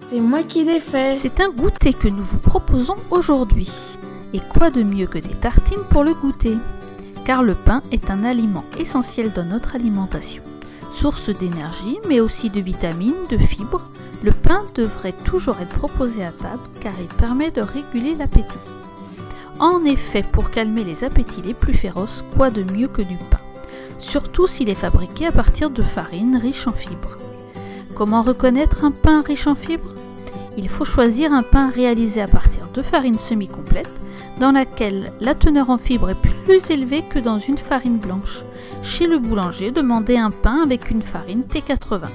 C'est moi qui l'ai fait. C'est un goûter que nous vous proposons aujourd'hui. Et quoi de mieux que des tartines pour le goûter? Car le pain est un aliment essentiel dans notre alimentation. Source d'énergie, mais aussi de vitamines, de fibres, le pain devrait toujours être proposé à table car il permet de réguler l'appétit. En effet, pour calmer les appétits les plus féroces, quoi de mieux que du pain? Surtout s'il est fabriqué à partir de farine riche en fibres. Comment reconnaître un pain riche en fibres? Il faut choisir un pain réalisé à partir de farine semi-complète, dans laquelle la teneur en fibres est plus élevée que dans une farine blanche. Chez le boulanger, demandez un pain avec une farine T80.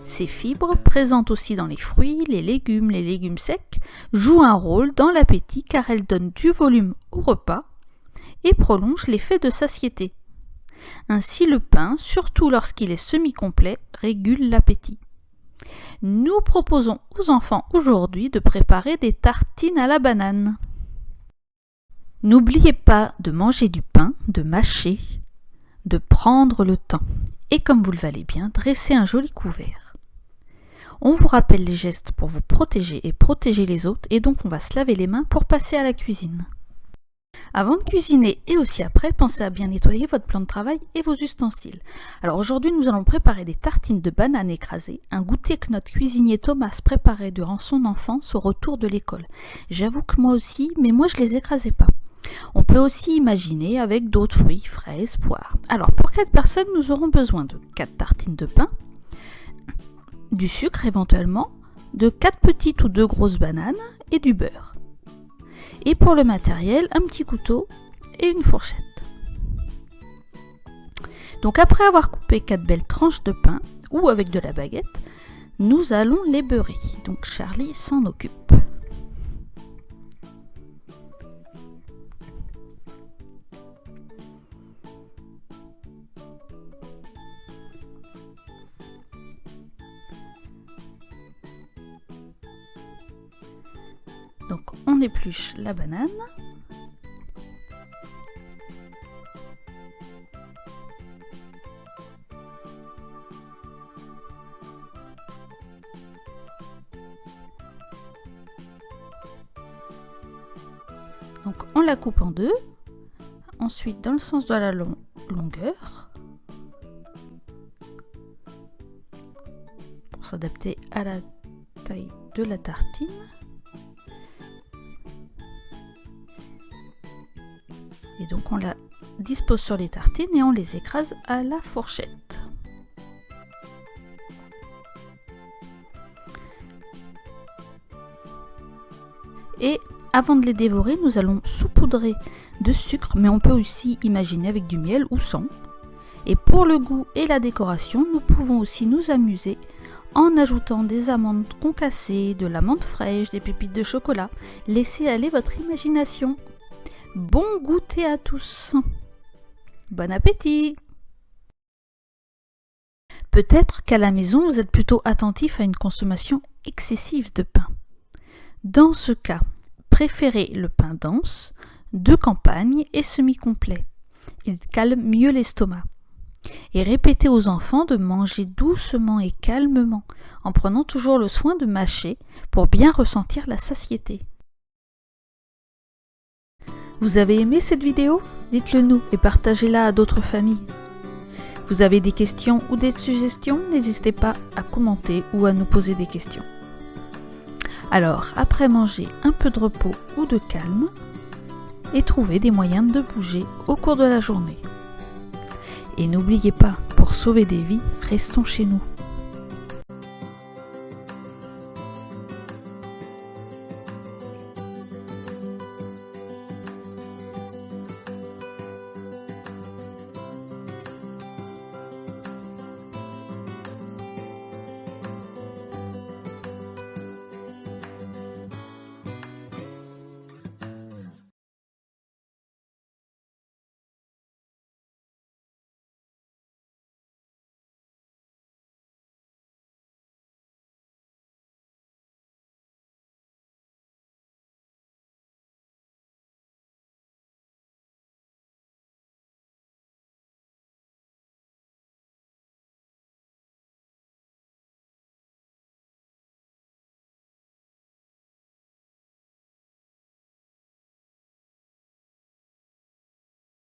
Ces fibres, présentes aussi dans les fruits, les légumes secs, jouent un rôle dans l'appétit car elles donnent du volume au repas et prolongent l'effet de satiété. Ainsi, le pain, surtout lorsqu'il est semi-complet, régule l'appétit. Nous proposons aux enfants aujourd'hui de préparer des tartines à la banane. N'oubliez pas de manger du pain, de mâcher, de prendre le temps et comme vous le valez bien, dresser un joli couvert. On vous rappelle les gestes pour vous protéger et protéger les autres et donc on va se laver les mains pour passer à la cuisine. Avant de cuisiner et aussi après, pensez à bien nettoyer votre plan de travail et vos ustensiles. Alors aujourd'hui, nous allons préparer des tartines de bananes écrasées, un goûter que notre cuisinier Thomas préparait durant son enfance au retour de l'école. J'avoue que moi aussi, mais moi je les écrasais pas. On peut aussi imaginer avec d'autres fruits, fraises, poires. Alors pour 4 personnes, nous aurons besoin de 4 tartines de pain, du sucre éventuellement, de 4 petites ou 2 grosses bananes et du beurre. Et pour le matériel, un petit couteau et une fourchette. Donc après avoir coupé 4 belles tranches de pain ou avec de la baguette, nous allons les beurrer. Donc Charlie s'en occupe. Donc on épluche la banane. Donc on la coupe en deux. Ensuite dans le sens de la longueur. Pour s'adapter à la taille de la tartine. Et donc on la dispose sur les tartines et on les écrase à la fourchette. Et avant de les dévorer, nous allons saupoudrer de sucre, mais on peut aussi imaginer avec du miel ou sans. Et pour le goût et la décoration, nous pouvons aussi nous amuser en ajoutant des amandes concassées, de l'amande fraîche, des pépites de chocolat. Laissez aller votre imagination. Bon goûter à tous. Bon appétit. Peut-être qu'à la maison, vous êtes plutôt attentif à une consommation excessive de pain. Dans ce cas, préférez le pain dense, de campagne et semi-complet. Il calme mieux l'estomac. Et répétez aux enfants de manger doucement et calmement, en prenant toujours le soin de mâcher pour bien ressentir la satiété. Vous avez aimé cette vidéo? Dites-le nous et partagez-la à d'autres familles. Vous avez des questions ou des suggestions? N'hésitez pas à commenter ou à nous poser des questions. Alors, après manger, un peu de repos ou de calme et trouvez des moyens de bouger au cours de la journée. Et n'oubliez pas, pour sauver des vies, restons chez nous.